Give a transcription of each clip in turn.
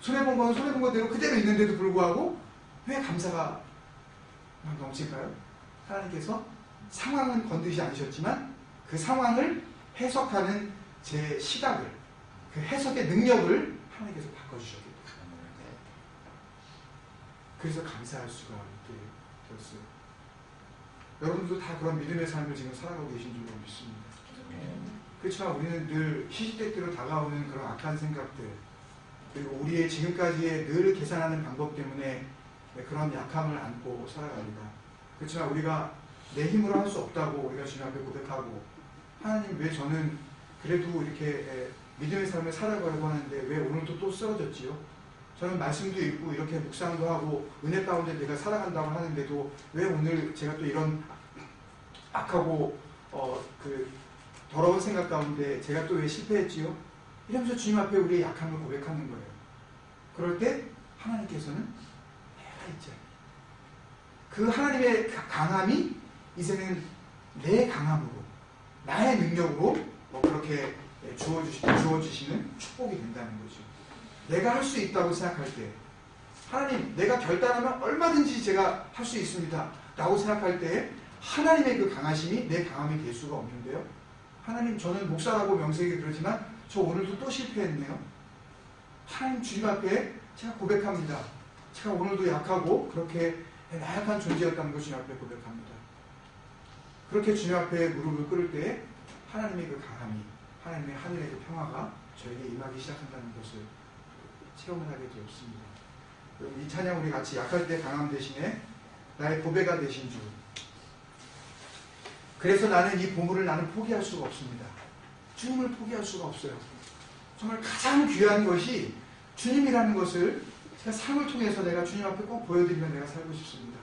손해본 건 손해본 거대로 그대로 있는데도 불구하고 왜 감사가 막 넘칠까요? 하나님께서 상황은 건드리지 않으셨지만 그 상황을 해석하는 제 시각을, 그 해석의 능력을 하나님께서 바꿔주셨기 때문에 그래서 감사할 수가 있게 되었어요. 여러분도 다 그런 믿음의 삶을 지금 살아가고 계신 줄 믿습니다. 그렇지만 우리는 늘 시시때때로 다가오는 그런 악한 생각들, 그리고 우리의 지금까지의 늘 계산하는 방법 때문에 그런 약함을 안고 살아갑니다. 그렇지만 우리가 내 힘으로 할 수 없다고 우리가 주님 앞에 고백하고, 하나님 왜 저는 그래도 이렇게 믿음의 삶을 살아가려고 하는데 왜 오늘도 또 쓰러졌지요? 저는 말씀도 읽고 이렇게 묵상도 하고 은혜 가운데 내가 살아간다고 하는데도 왜 오늘 제가 또 이런 악하고 그 더러운 생각 가운데 제가 또 왜 실패했지요? 이러면서 주님 앞에 우리의 약함을 고백하는 거예요. 그럴 때 하나님께서는 내가 있잖아요. 그 하나님의 강함이 이제는 내 강함으로, 나의 능력으로 그렇게 주어주시는 축복이 된다는 거죠. 내가 할 수 있다고 생각할 때, 하나님 내가 결단하면 얼마든지 제가 할 수 있습니다 라고 생각할 때 하나님의 그 강하심이 내 강함이 될 수가 없는데요. 하나님 저는 목사라고 명색이 그러지만 저 오늘도 또 실패했네요. 하나님 주님 앞에 제가 고백합니다. 제가 오늘도 약하고 그렇게 나약한 존재였다는 걸 주님 앞에 고백합니다. 그렇게 주님 앞에 무릎을 꿇을 때 하나님의 그 강함이, 하나님의 하늘의 그 평화가 저에게 임하기 시작한다는 것을 체험을 하게 되었습니다. 이 찬양 우리 같이 약할 때 강함 대신에 나의 보배가 되신 주. 그래서 나는 이 보물을 나는 포기할 수가 없습니다. 주님을 포기할 수가 없어요. 정말 가장 귀한 것이 주님이라는 것을 제가 삶을 통해서 내가 주님 앞에 꼭 보여드리며 내가 살고 싶습니다.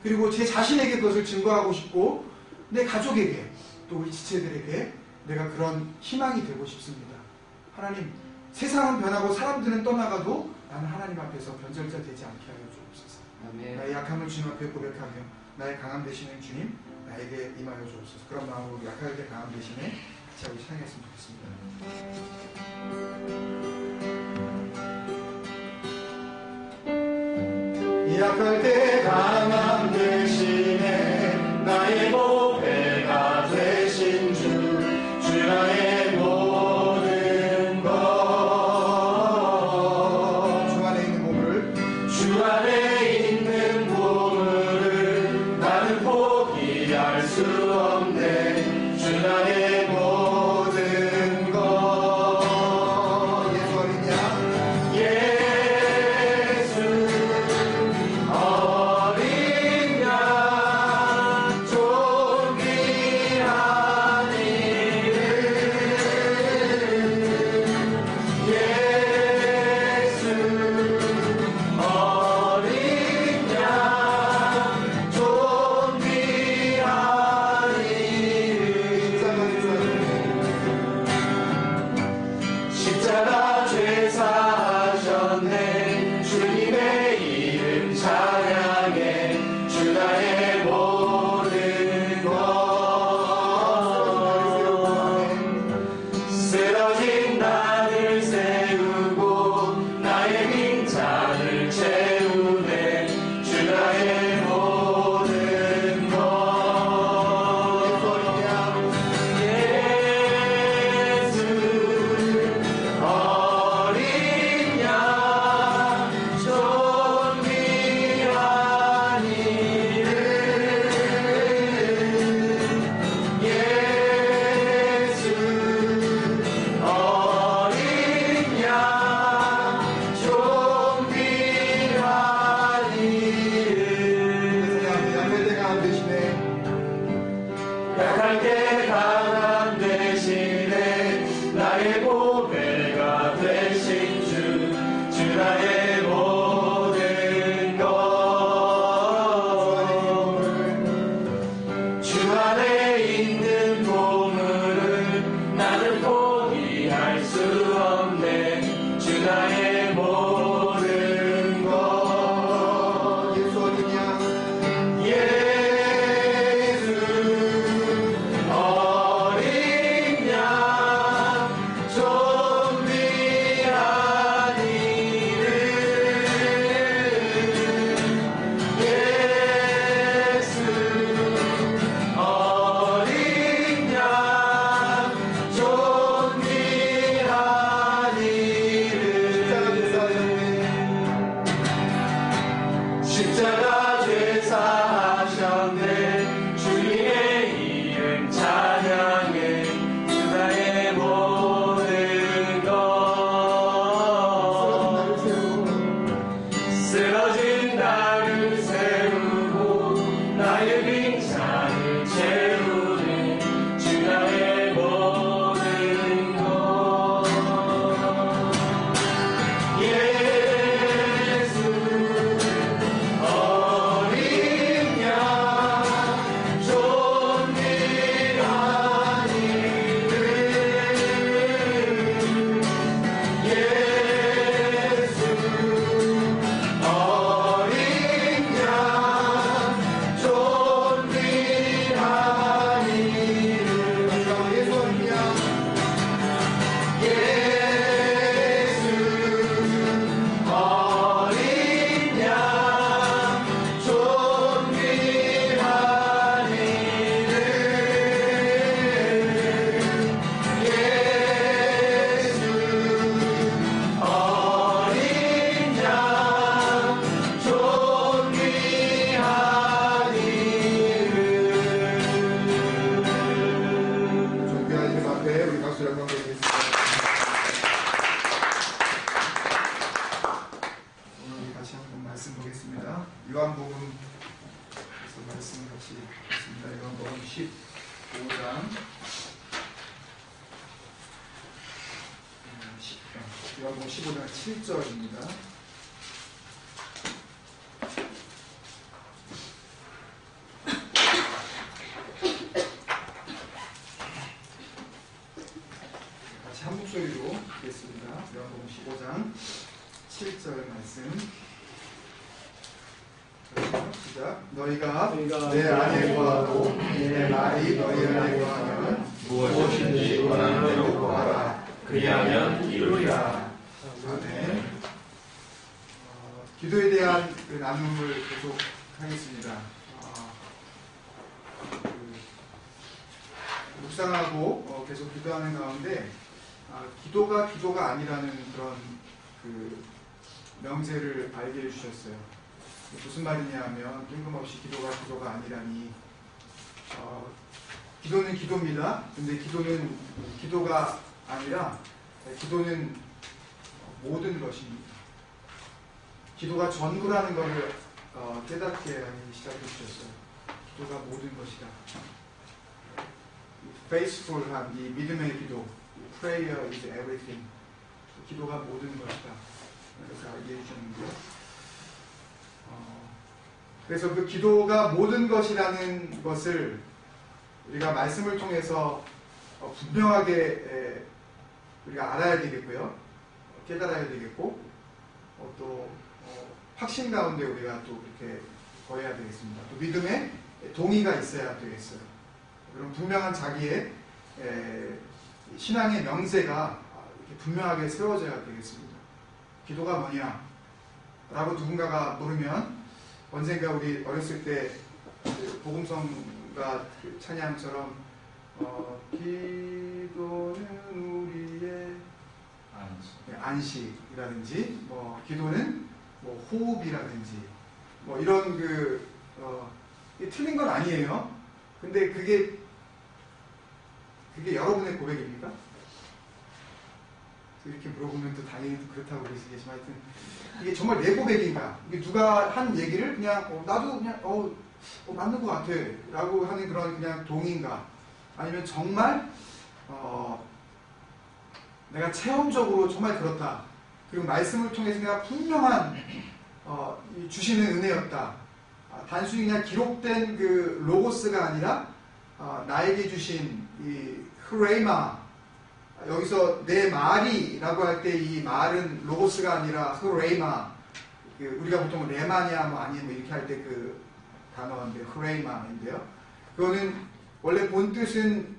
그리고 제 자신에게 그것을 증거하고 싶고 내 가족에게 또 우리 지체들에게 내가 그런 희망이 되고 싶습니다. 하나님, 세상은 변하고 사람들은 떠나가도 나는 하나님 앞에서 변절자 되지 않게 하여 주옵소서. 아멘. 나의 약함을 주님 앞에 고백하며 나의 강함 되시는 주님 나에게 임하여 주옵소서. 그런 마음으로 약할 때 강함 대신에 같이 하고 찬양했으면 좋겠습니다. 약할 때 강함 대신에 나의 보배가 되신 주, 주 나의 모든 것, 주 안에 있는 보물을, 주 안에 있는 보물을 나는 포기할 수 없네. 주 나의 모든 것. 예수 어린 양, 예수 어린 요한복음 말씀 같이 있습니다. 요한복음 15장 요한복음 15장 7절입니다. 같이 한 목소리로 읽겠습니다. 요한복음 15장 7절 말씀. 시작. 너희가 내 안에 거하고 내 말이 너희 안에 거하면 무엇이든지 원하는 대로 구하라. 그리하면 이루리라. 아멘. 기도에 대한 그 나눔을 계속 하겠습니다. 묵상하고 계속 기도하는 가운데 기도가 아니라는 그런 그 명제를 알게 해주셨어요. 무슨 말이냐 하면 뜬금없이 기도가 아니라니 기도는 기도입니다. 근데 기도는 기도가 아니라 기도는 모든 것입니다. 기도가 전부라는 것을 깨닫게 하기 시작해 주셨어요. 기도가 모든 것이다. faithful한 이 믿음의 기도, prayer is everything. 기도가 모든 것이다. 그래서 알게 해주셨는데요. 그래서 그 기도가 모든 것이라는 것을 우리가 말씀을 통해서 분명하게 우리가 알아야 되겠고요. 깨달아야 되겠고 또 확신 가운데 우리가 또 이렇게 거해야 되겠습니다. 또 믿음에 동의가 있어야 되겠어요. 그런 분명한 자기의 신앙의 명세가 이렇게 분명하게 세워져야 되겠습니다. 기도가 뭐냐? 라고 누군가가 물으면 언젠가 우리 어렸을 때 그 복음성가 그 찬양처럼 기도는 우리의 안식이라든지 뭐 기도는 뭐 호흡이라든지 뭐 이런 틀린 건 아니에요. 근데 그게 여러분의 고백입니까? 이렇게 물어보면 또 당연히 그렇다고 그러시겠지만 하여튼 이게 정말 내 고백인가? 이게 누가 한 얘기를 그냥 나도 그냥 맞는 것 같아 라고 하는 그런 그냥 동의인가? 아니면 정말 내가 체험적으로 정말 그렇다. 그리고 말씀을 통해서 내가 분명한 주시는 은혜였다. 단순히 그냥 기록된 그 로고스가 아니라 나에게 주신 이 흐레이마, 여기서 내 말이라고 할 때 이 말은 로고스가 아니라 흐레이마, 우리가 보통 레마냐 뭐 아니면 이렇게 할 때 그 단어인데 흐레이마인데요. 그거는 원래 본 뜻은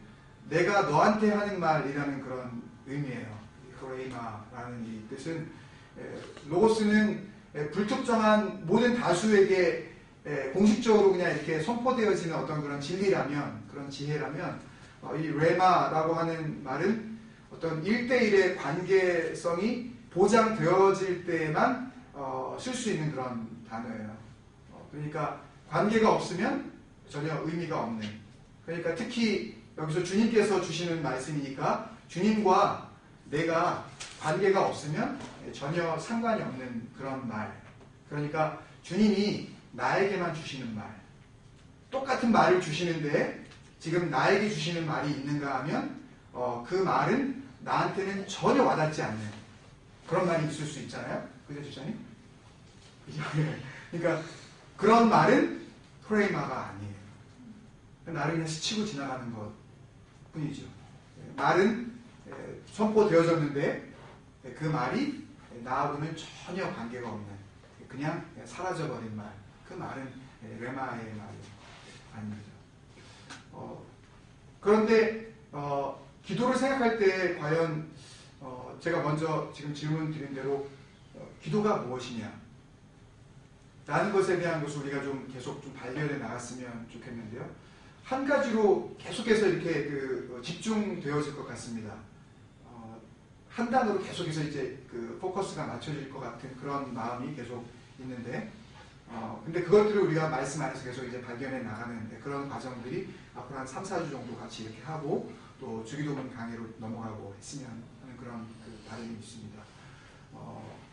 내가 너한테 하는 말이라는 그런 의미예요. 흐레이마라는 이 뜻은 로고스는 불특정한 모든 다수에게 공식적으로 그냥 이렇게 선포되어지는 어떤 그런 진리라면, 그런 지혜라면 이 레마라고 하는 말은 어떤 1대1의 관계성이 보장되어질 때에만 쓸 수 있는 그런 단어예요. 그러니까 관계가 없으면 전혀 의미가 없는. 그러니까 특히 여기서 주님께서 주시는 말씀이니까 주님과 내가 관계가 없으면 전혀 상관이 없는 그런 말. 그러니까 주님이 나에게만 주시는 말. 똑같은 말을 주시는데 지금 나에게 주시는 말이 있는가 하면 그 말은 나한테는 전혀 와닿지 않는 그런 말이 있을 수 있잖아요. 그죠, 주장님? 그러니까 그런 말은 프레이마가 아니에요. 나를 그냥 스치고 지나가는 것 뿐이죠. 말은 선포되어졌는데 그 말이 나하고는 전혀 관계가 없는 그냥 사라져버린 말. 그 말은 레마의 말이 아닙니다. 그런데 기도를 생각할 때 과연 제가 먼저 지금 질문 드린 대로 기도가 무엇이냐 라는 것에 대한 것을 우리가 좀 계속 좀 발견해 나갔으면 좋겠는데요. 한 가지로 계속해서 이렇게 집중되어질 것 같습니다. 한 단어로 계속해서 이제 포커스가 맞춰질 것 같은 그런 마음이 계속 있는데 근데 그것들을 우리가 말씀 안에서 계속 이제 발견해 나가는 그런 과정들이 앞으로 한 3, 4주 정도 같이 이렇게 하고 또 주기도문 강의로 넘어가고 했으면 하는 그런 바람이 있습니다.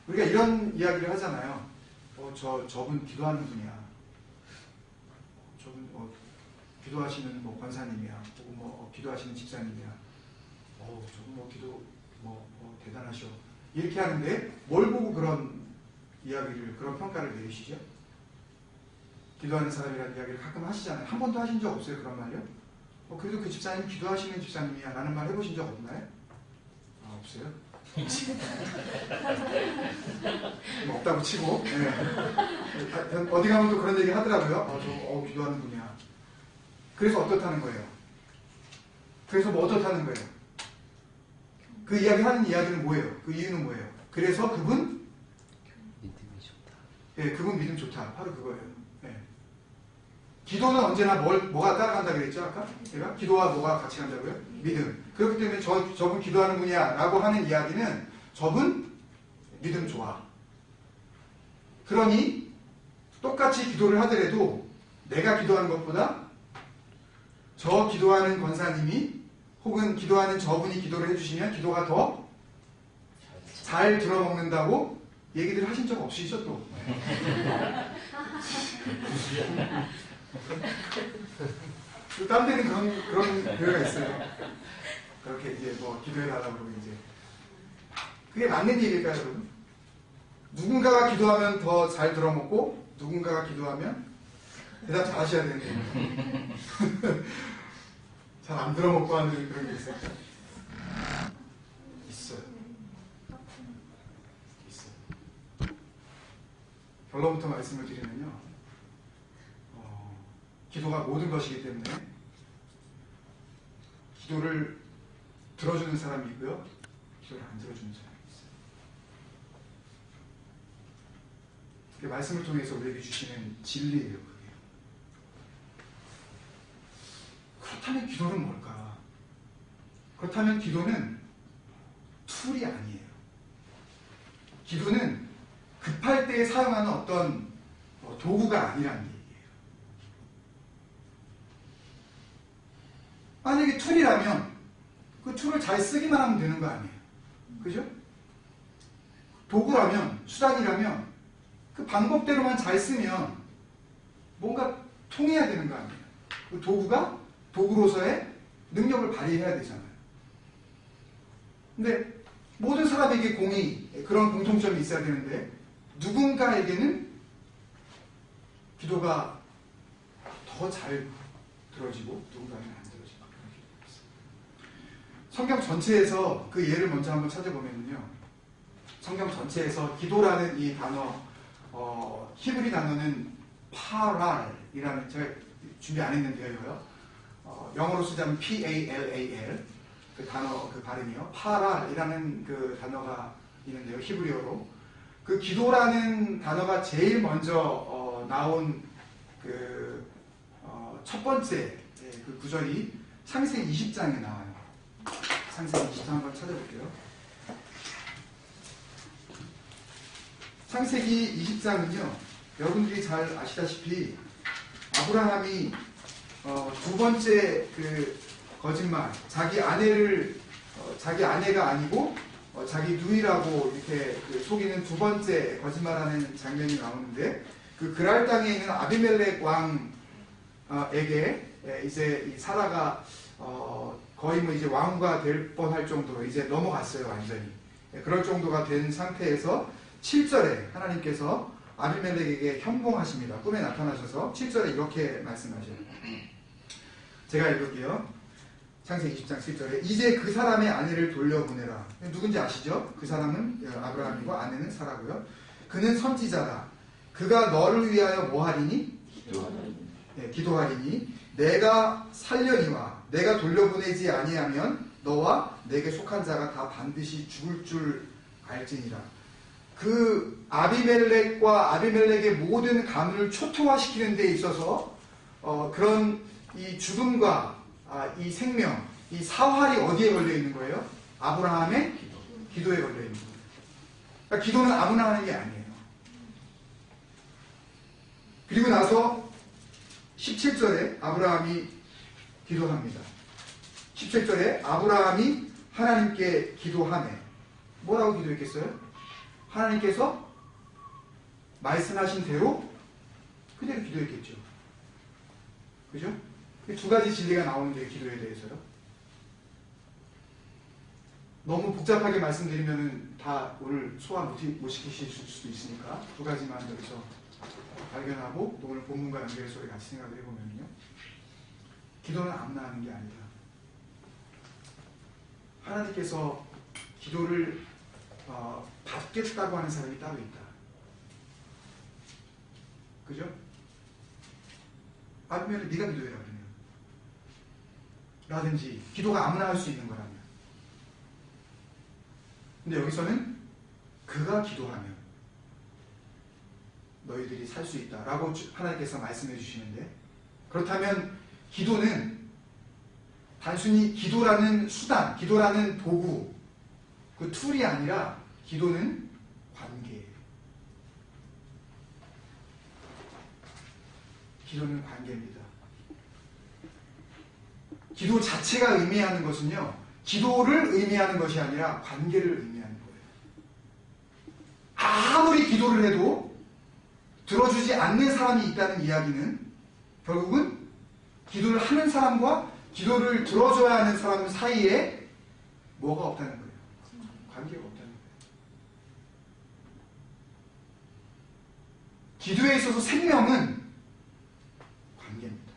우리가 이런 이야기를 하잖아요. 저분 기도하는 분이야. 저분 기도하시는 권사님이야. 혹은 기도하시는 집사님이야. 저분 기도 대단하셔. 이렇게 하는데 뭘 보고 그런 이야기를, 그런 평가를 내리시죠? 기도하는 사람이라는 이야기를 가끔 하시잖아요. 한 번도 하신 적 없어요, 그런 말요? 그래도 그 집사님 기도하시는 집사님이야 라는 말 해보신 적 없나요? 없어요? 없다고 치고. 네. 어디 가면 또 그런 얘기 하더라고요. 저 기도하는 분이야. 그래서 어떻다는 거예요? 그래서 어떻다는 거예요? 그 이야기 하는 이야기는 뭐예요? 그 이유는 뭐예요? 그래서 그분 믿음이 좋다. 예, 그분 믿음 좋다. 바로 그거예요. 예. 기도는 언제나 뭐가 따라간다 그랬죠? 아까? 제가? 기도와 뭐가 같이 간다고요? 믿음. 그렇기 때문에 저분 기도하는 분이야 라고 하는 이야기는 저분 믿음 좋아. 그러니 똑같이 기도를 하더라도 내가 기도하는 것보다 저 기도하는 권사님이 혹은 기도하는 저분이 기도를 해주시면 기도가 더 잘 들어먹는다고 얘기들 하신 적 없으시죠 또? 딴 데는 그런 교회가 있어요. 그렇게 이제 기도해달라고 그러고 이제. 그게 맞는 얘기일까요, 여러분? 누군가가 기도하면 더 잘 들어먹고, 누군가가 기도하면 대답 잘 하셔야 되는데. 잘 안 들어먹고 하는 그런 게 있어요. 있어요. 결론부터 말씀을 드리면요. 기도가 모든 것이기 때문에 기도를 들어주는 사람이 있고요. 기도를 안 들어주는 사람이 있어요. 그게 말씀을 통해서 우리에게 주시는 진리예요. 그게. 그렇다면 기도는 뭘까? 그렇다면 기도는 툴이 아니에요. 기도는 급할 때 사용하는 어떤 도구가 아니라는 얘기예요. 만약에 툴이라면 그 툴을 잘 쓰기만 하면 되는 거 아니에요. 그죠? 도구라면, 수단이라면 그 방법대로만 잘 쓰면 뭔가 통해야 되는 거 아니에요. 그 도구가 도구로서의 능력을 발휘해야 되잖아요. 근데 모든 사람에게 그런 공통점이 있어야 되는데 누군가에게는 기도가 더 잘 들어지고 누군가에게는 안 들어지고 그렇게 있어요. 성경 전체에서 그 예를 먼저 한번 찾아보면요. 성경 전체에서 기도라는 이 단어, 히브리 단어는 파랄이라는, 제가 준비 안 했는데요. 영어로 쓰자면 P-A-L-A-L 그 단어, 그 발음이요. 파랄이라는 그 단어가 있는데요. 히브리어로. 그 기도라는 단어가 제일 먼저 나온 첫 번째 그 구절이 창세기 20장에 나와요. 창세기 20장 한번 찾아볼게요. 창세기 20장은요, 여러분들이 잘 아시다시피 아브라함이 두 번째 그 거짓말, 자기 아내가 아니고 자기 누이라고 이렇게 속이는 두 번째 거짓말하는 장면이 나오는데, 그 그랄 땅에 있는 아비멜렉 왕에게 이제 이 사라가 거의 이제 왕후가 될 뻔할 정도로 이제 넘어갔어요, 완전히. 그럴 정도가 된 상태에서 7절에 하나님께서 아비멜렉에게 현몽하십니다. 꿈에 나타나셔서 7절에 이렇게 말씀하셔요. 제가 읽을게요. 창세기 20장 7절에 이제 그 사람의 아내를 돌려보내라. 누군지 아시죠? 그 사람은 아브라함이고 아내는 사라고요. 그는 선지자다. 그가 너를 위하여 뭐하리니? 기도하리니 내가 살려니와 내가 돌려보내지 아니하면 너와 내게 속한 자가 다 반드시 죽을 줄 알지니라. 그 아비멜렉과 아비멜렉의 모든 가문을 초토화시키는 데 있어서 그런 이 죽음과 이 생명, 이 사활이 어디에 걸려 있는 거예요? 아브라함의 기도에 걸려 있는 거예요. 그러니까 기도는 아무나 하는 게 아니에요. 그리고 나서 17절에 아브라함이 기도합니다. 17절에 아브라함이 하나님께 기도하네. 뭐라고 기도했겠어요? 하나님께서 말씀하신 대로 그대로 기도했겠죠. 그죠? 두 가지 진리가 나오는데 기도에 대해서요. 너무 복잡하게 말씀드리면 다 오늘 소화 못 시키실 수도 있으니까 두 가지만 여기서 발견하고 또 오늘 본문과 연결해서 우리 같이 생각을 해보면요. 기도는 아무나 하는 게 아니다. 하나님께서 기도를 받겠다고 하는 사람이 따로 있다. 그죠? 아니면 네가 기도해라 그러면 라든지 기도가 아무나 할 수 있는 거라면. 근데 여기서는 그가 기도하면 너희들이 살 수 있다라고 하나님께서 말씀해 주시는데, 그렇다면 기도는 단순히 기도라는 수단, 기도라는 도구, 그 툴이 아니라 기도는 관계예요. 기도는 관계입니다. 기도 자체가 의미하는 것은요, 기도를 의미하는 것이 아니라 관계를 의미하는 거예요. 아무리 기도를 해도 들어주지 않는 사람이 있다는 이야기는 결국은 기도를 하는 사람과 기도를 들어줘야 하는 사람 사이에 뭐가 없다는 거예요. 관계가 없다는 거예요. 기도에 있어서 생명은 관계입니다.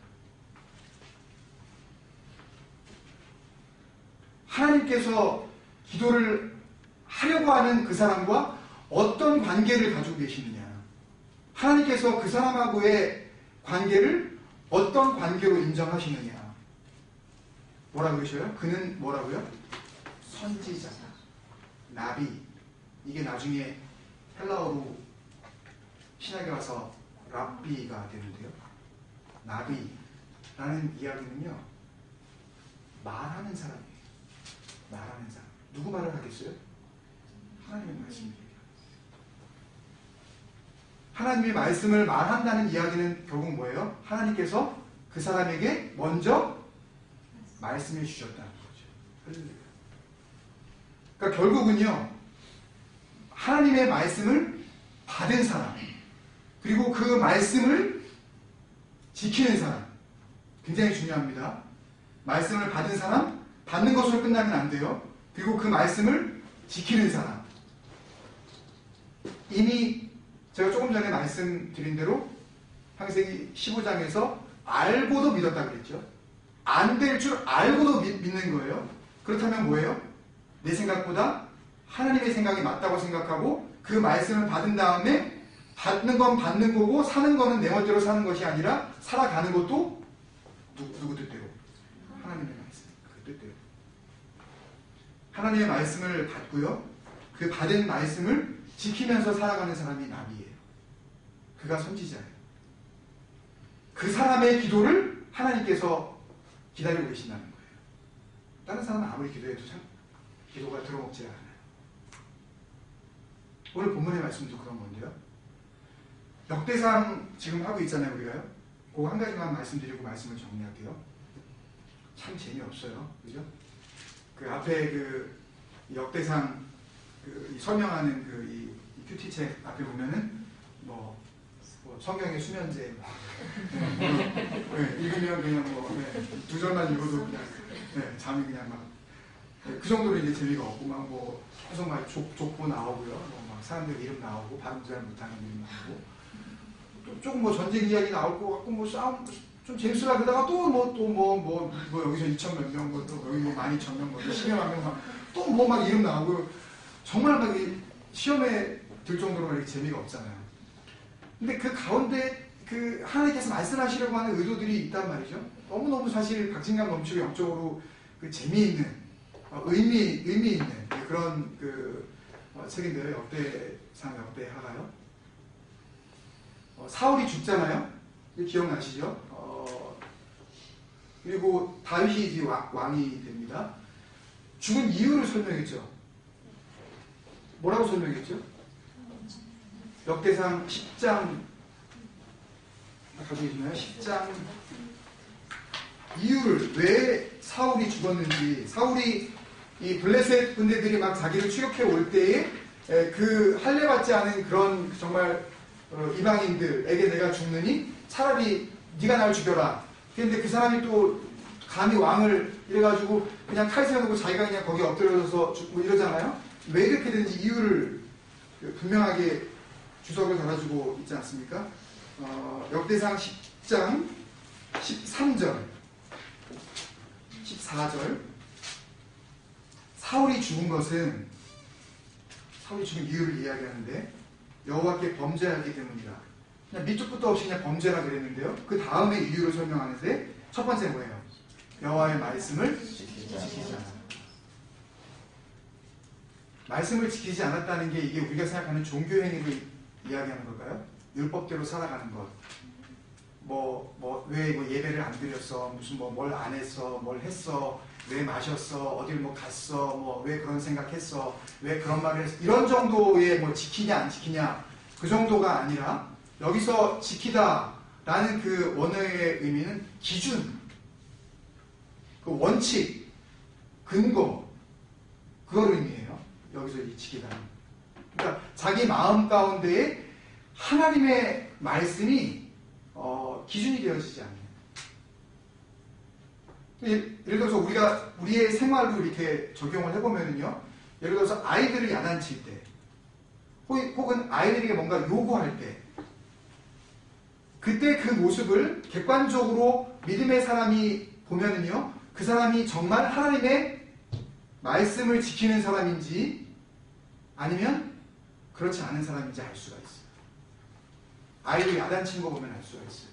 하나님께서 기도를 하려고 하는 그 사람과 어떤 관계를 가지고 계시느냐, 하나님께서 그 사람하고의 관계를 어떤 관계로 인정하시느냐. 뭐라 그러셔요? 그는 뭐라고요? 선지자다. 나비. 이게 나중에 헬라어로 신약에 와서 랍비가 되는데요. 나비라는 이야기는요, 말하는 사람이에요. 말하는 사람. 누구 말을 하겠어요? 하나님의 말씀입니다. 하나님의 말씀을 말한다는 이야기는 결국 뭐예요? 하나님께서 그 사람에게 먼저 말씀해 주셨다는 거죠. 그러니까 결국은요, 하나님의 말씀을 받은 사람, 그리고 그 말씀을 지키는 사람, 굉장히 중요합니다. 말씀을 받은 사람, 받는 것으로 끝나면 안 돼요. 그리고 그 말씀을 지키는 사람. 이미 제가 조금 전에 말씀드린 대로 창세기 15장에서 알고도 믿었다 그랬죠. 안 될 줄 알고도 믿는 거예요. 그렇다면 뭐예요? 내 생각보다 하나님의 생각이 맞다고 생각하고 그 말씀을 받은 다음에 받는 건 받는 거고 사는 거는 내 멋대로 사는 것이 아니라 살아가는 것도 누구 뜻대로? 하나님의 말씀. 그 뜻대로. 하나님의 말씀을 받고요, 그 받은 말씀을 지키면서 살아가는 사람이 나비예요. 그가 선지자예요. 그 사람의 기도를 하나님께서 기다리고 계신다는 거예요. 다른 사람은 아무리 기도해도 참 기도가 들어먹지 않아요. 오늘 본문의 말씀도 그런 건데요. 역대상 지금 하고 있잖아요, 우리가요. 그 한 가지만 말씀드리고 말씀을 정리할게요. 참 재미없어요. 그죠? 그 앞에 그 역대상 설명하는 이 큐티책 앞에 보면은 뭐 성경의 수면제 읽으면 그냥 두 절만 읽어도 그냥 잠이 그냥 막 그 정도로 이제 재미가 없고 막 뭐 계속 막 족보 나오고요, 막 사람들 이름 나오고 발음 잘 못하는 이름 나오고 또 조금 뭐 전쟁 이야기 나올 것 같고 뭐 싸움 좀 재밌으려 그러다가 또 여기서 2천 몇 명, 또 여기 뭐 12,000명, 10여만 명, 또 뭐 막 이름 나오고 정말 막 시험에 들 정도로 이렇게 재미가 없잖아요. 근데 그 가운데 그 하나님께서 말씀하시려고 하는 의도들이 있단 말이죠. 너무너무 사실 박진감 넘치고 영적으로 그 재미있는 의미 있는 그런 책인데요. 역대상 역대하가요. 사울이 죽잖아요. 기억나시죠? 그리고 다윗이 이제 왕이 됩니다. 죽은 이유를 설명했죠. 뭐라고 설명했죠? 역대상 10장 가지고 계시나요? 10장 이유를, 왜 사울이 죽었는지, 사울이 이 블레셋 군대들이 막 자기를 추격해 올 때에 그 할례받지 않은 그런 정말 이방인들에게 내가 죽느니 차라리 네가 날 죽여라. 그런데 그 사람이 또 감히 왕을 이래가지고 그냥 칼 세워놓고 자기가 그냥 거기에 엎드려서 죽고 이러잖아요. 왜 이렇게 되는지 이유를 분명하게 주석을 달아주고 있지 않습니까? 역대상 10장 13절 14절 사울이 죽은 것은 사울이 죽은 이유를 이야기하는데 여호와께 범죄하기 때문이다. 그냥 밑도 끝도 없이 그냥 범죄라 그랬는데요. 그 다음에 이유를 설명하는데 첫 번째 뭐예요? 여호와의 말씀을 지키지 않았다. 말씀을 지키지 않았다는 게 이게 우리가 생각하는 종교행위를 이야기하는 걸까요? 율법대로 살아가는 것. 왜 예배를 안 드렸어? 무슨 뭘 안 했어? 뭘 했어? 왜 마셨어? 어딜 갔어? 왜 그런 생각했어? 왜 그런 말을 했어? 이런 정도의 지키냐 안 지키냐 그 정도가 아니라 여기서 지키다라는 그 원어의 의미는 기준, 그 원칙, 근거 그걸 의미해요. 여기서 이 지키다는. 그러니까 자기 마음 가운데에 하나님의 말씀이 기준이 되어지지 않는. 예를 들어서 우리가 우리의 생활로 이렇게 적용을 해보면요. 예를 들어서 아이들을 야단칠 때, 혹은 아이들에게 뭔가 요구할 때, 그때 그 모습을 객관적으로 믿음의 사람이 보면은요, 그 사람이 정말 하나님의 말씀을 지키는 사람인지 아니면 그렇지 않은 사람인지 알 수가 있어요. 아이를 야단치는 거 보면 알 수가 있어요.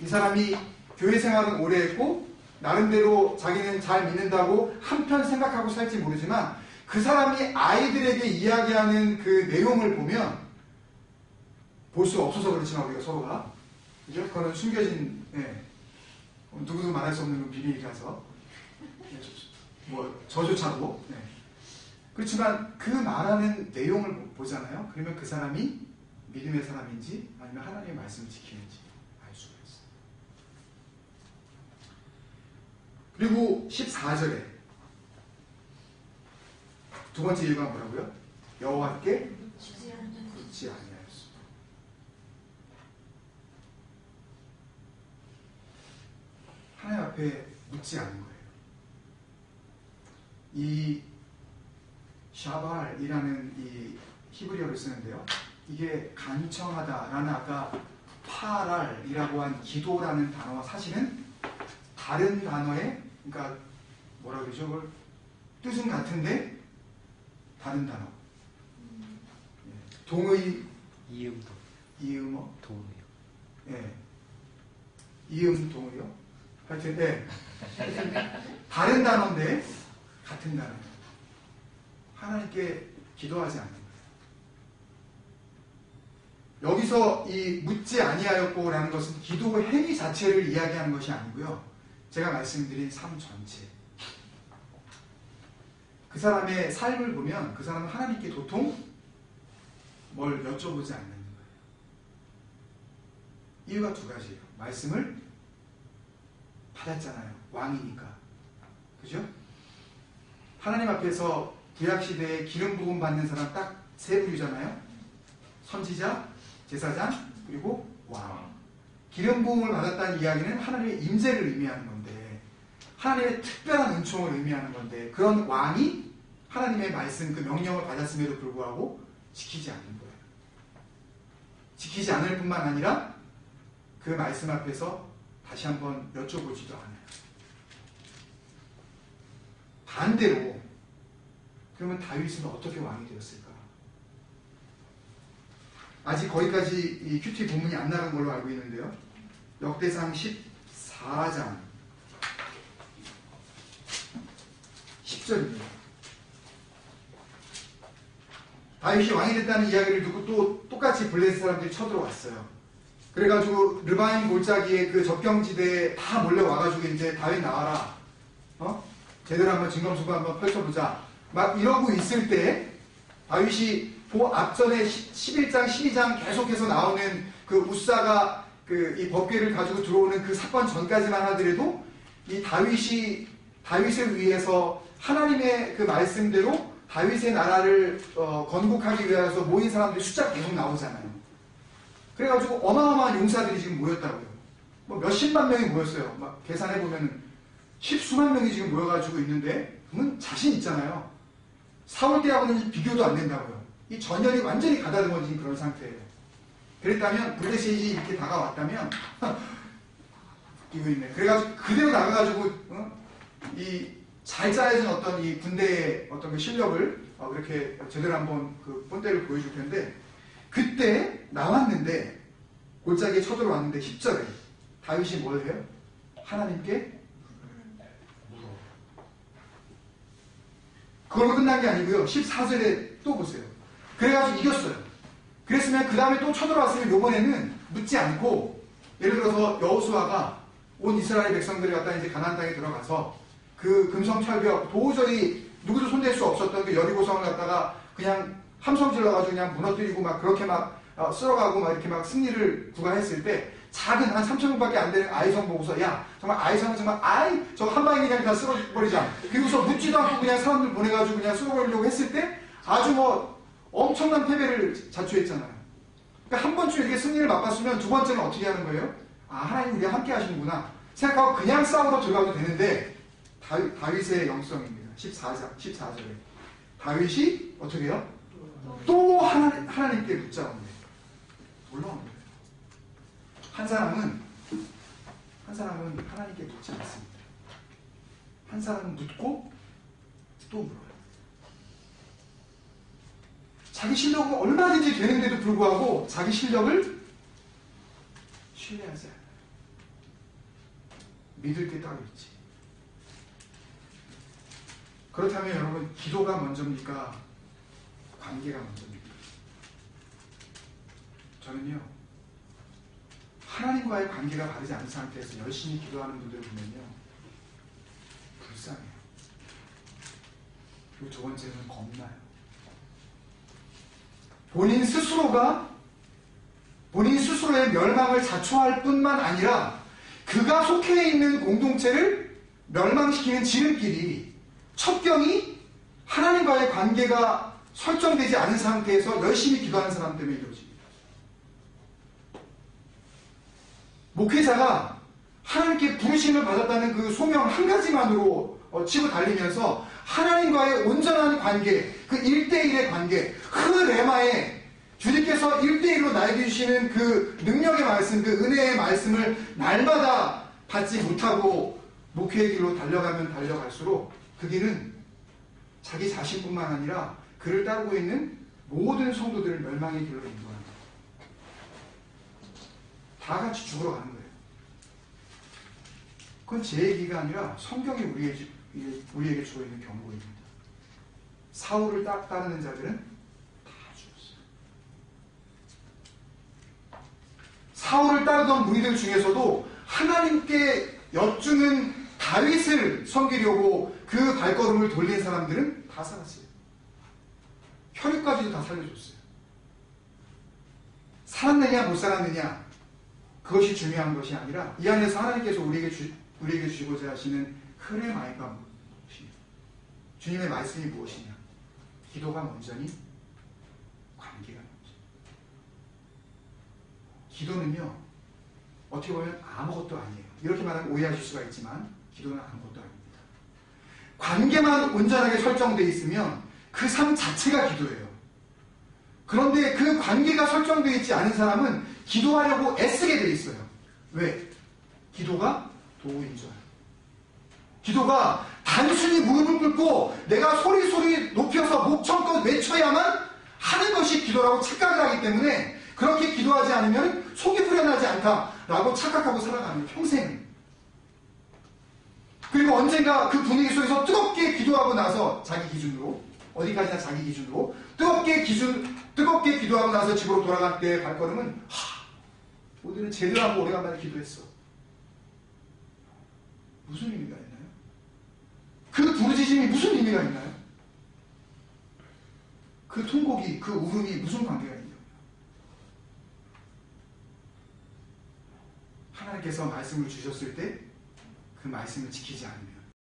이 사람이 교회 생활은 오래 했고 나름대로 자기는 잘 믿는다고 한편 생각하고 살지 모르지만 그 사람이 아이들에게 이야기하는 그 내용을 보면 볼 수 없어서 그렇지만 우리가 서로가 그죠? 그거는 숨겨진 누구도 말할 수 없는 비밀이라서 저조차도 그렇지만 그 말하는 내용을 보잖아요. 그러면 그 사람이 믿음의 사람인지 아니면 하나님의 말씀을 지키는지 알 수가 있어요. 그리고 14절에 두 번째 이유가 뭐라고요? 여호와께 묻지 아니하였습니다. 하나님 앞에 묻지 않은 거예요. 이 샤발이라는 이 히브리어를 쓰는데요. 이게 간청하다라는 아까 파랄이라고 한 기도라는 단어와 사실은 다른 단어의 그러니까 뭐라 그러죠? 그걸 뜻은 같은데 다른 단어. 동의 이음어 동의요. 예. 이음 동의요. 하여튼 다른 단어인데 같은 단어. 하나님께 기도하지 않는 거예요. 여기서 이 묻지 아니하였고라는 것은 기도 행위 자체를 이야기하는 것이 아니고요. 제가 말씀드린 삶 전체. 그 사람의 삶을 보면 그 사람은 하나님께 도통 뭘 여쭤보지 않는 거예요. 이유가 두 가지예요. 말씀을 받았잖아요. 왕이니까. 그죠? 하나님 앞에서 구약시대에 기름 부음 받는 사람 딱 세 부류잖아요. 선지자, 제사장, 그리고 왕. 기름 부음을 받았다는 이야기는 하나님의 임재를 의미하는 건데 하나님의 특별한 은총을 의미하는 건데 그런 왕이 하나님의 말씀, 그 명령을 받았음에도 불구하고 지키지 않는 거예요. 지키지 않을 뿐만 아니라 그 말씀 앞에서 다시 한번 여쭤보지도 않아요. 반대로 그러면 다윗은 어떻게 왕이 되었을까? 아직 거기까지 이 큐티 본문이 안 나간 걸로 알고 있는데요. 역대상 14장 10절입니다. 다윗이 왕이 됐다는 이야기를 듣고 또 똑같이 블레셋 사람들이 쳐들어왔어요. 그래가지고 르바임 골짜기에 그 적경지대에 다 몰려와가지고 이제 다윗 나와라. 제대로 한번 진검승부 한번 펼쳐보자. 막 이러고 있을 때 다윗이 앞전에 11장, 12장 계속해서 나오는 그 우사가 이 법궤를 가지고 들어오는 그 사건 전까지만 하더라도 이 다윗을 위해서 하나님의 그 말씀대로 다윗의 나라를 건국하기 위해서 모인 사람들이 숫자가 계속 나오잖아요. 그래가지고 어마어마한 용사들이 지금 모였다고요. 뭐 몇십만 명이 모였어요. 막 계산해보면 십수만 명이 지금 모여가지고 있는데, 그러면 자신 있잖아요. 사울 때하고는 비교도 안 된다고요. 이 전열이 완전히 가다듬어진 그런 상태예요. 그랬다면, 블레셋이 이렇게 다가왔다면, 이거 있네. 그래가지고 그대로 나가가지고, 이 잘 짜여진 어떤 이 군대의 어떤 그 실력을 그렇게 제대로 한번 그 본때를 보여줄 텐데, 그때 나왔는데, 골짜기에 쳐들어왔는데, 10절에 다윗이 뭘 해요? 하나님께 물어. 그걸로 끝난 게 아니고요. 14절에 또 보세요. 그래가지고 이겼어요. 그랬으면 그 다음에 또 쳐들어왔으면 요번에는 묻지 않고, 예를 들어서 여호수아가 온 이스라엘 백성들이 갖다 이제 가나안 땅에 들어가서 그 금성철벽 도저히 누구도 손댈 수 없었던 그 여리고성을 갖다가 그냥 함성 질러가지고 그냥 무너뜨리고 막 그렇게 막 쓸어가고 막 이렇게 막 승리를 구가했을 때, 작은 한 3,000명밖에 안 되는 아이성 보고서, 야 정말 아이성은 정말 저거 한 방에 그냥 다 쓸어버리자. 그리고서 묻지도 않고 그냥 사람들 보내가지고 그냥 쓸어버리려고 했을 때 아주 뭐 엄청난 패배를 자초했잖아요. 그러니까 한 번쯤 이렇게 승리를 맛봤으면 두 번째는 어떻게 하는 거예요? 하나님 우리와 함께 하시는구나 생각하고 그냥 싸우러 들어가도 되는데, 다윗의 영성입니다. 14절에 다윗이 어떻게 해요? 또 하나님께 붙잡는데 올라오는 거예요. 한 사람은 하나님께 묻지 않습니다. 한 사람은 묻고 또 물어요. 자기 실력은 얼마든지 되는데도 불구하고 자기 실력을 신뢰하지 않아요. 믿을 게 따로 있지. 그렇다면 여러분, 기도가 먼저입니까? 관계가 먼저입니까? 저는요, 하나님과의 관계가 바르지 않은 상태에서 열심히 기도하는 분들을 보면요, 불쌍해요. 그리고 두 번째는 겁나요. 본인 스스로의 멸망을 자초할 뿐만 아니라 그가 속해 있는 공동체를 멸망시키는 지름길이, 첩경이 하나님과의 관계가 설정되지 않은 상태에서 열심히 기도하는 사람 때문에 이루어집니다. 목회자가 하나님께 부르심을 받았다는 그 소명 한 가지만으로 치고 달리면서 하나님과의 온전한 관계, 그 1대1의 관계, 그 레마에 주님께서 1대1로 나에게 주시는 그 능력의 말씀, 그 은혜의 말씀을 날마다 받지 못하고 목회의 길로 달려가면 달려갈수록 그 길은 자기 자신뿐만 아니라 그를 따르고 있는 모든 성도들을 멸망의 길로 인도합니다. 다 같이 죽으러 가는 거예요. 그건 제 얘기가 아니라 성경이 우리에게 주어 있는 경고입니다. 사울을 따르는 자들은 다 죽었어요. 사울을 따르던 무리들 중에서도 하나님께 여쭈는 다윗을 섬기려고 그 발걸음을 돌린 사람들은 다 살았어요. 혈육까지도 다 살려줬어요. 살았느냐 못 살았느냐, 그것이 중요한 것이 아니라 이 안에서 하나님께서 우리에게 주시고자 하시는 흐레마이가 무엇이냐, 주님의 말씀이 무엇이냐. 기도가 먼저니 관계가 먼저. 기도는요, 어떻게 보면 아무것도 아니에요. 이렇게 말하면 오해하실 수가 있지만 기도는 아무것도 아닙니다. 관계만 온전하게 설정되어 있으면 그 삶 자체가 기도예요. 그런데 그 관계가 설정되어 있지 않은 사람은 기도하려고 애쓰게 되어 있어요. 왜? 기도가 도구인 줄 알아요. 기도가 단순히 무릎을 꿇고 내가 소리 높여서 목청껏 외쳐야만 하는 것이 기도라고 착각을 하기 때문에, 그렇게 기도하지 않으면 속이 후련하지 않다라고 착각하고 살아가는 평생. 그리고 언젠가 그 분위기 속에서 뜨겁게 기도하고 나서 자기 기준으로, 어디까지나 자기 기준으로 뜨겁게 기도하고 나서 집으로 돌아갈 때의 발걸음은, 오늘은 제대로 하고 오래간만에 기도했어. 무슨 의미가 있나요? 그 부르짖음이 무슨 의미가 있나요? 그 통곡이, 그 울음이 무슨 관계가 있냐고요? 하나님께서 말씀을 주셨을 때 그 말씀을 지키지 않으면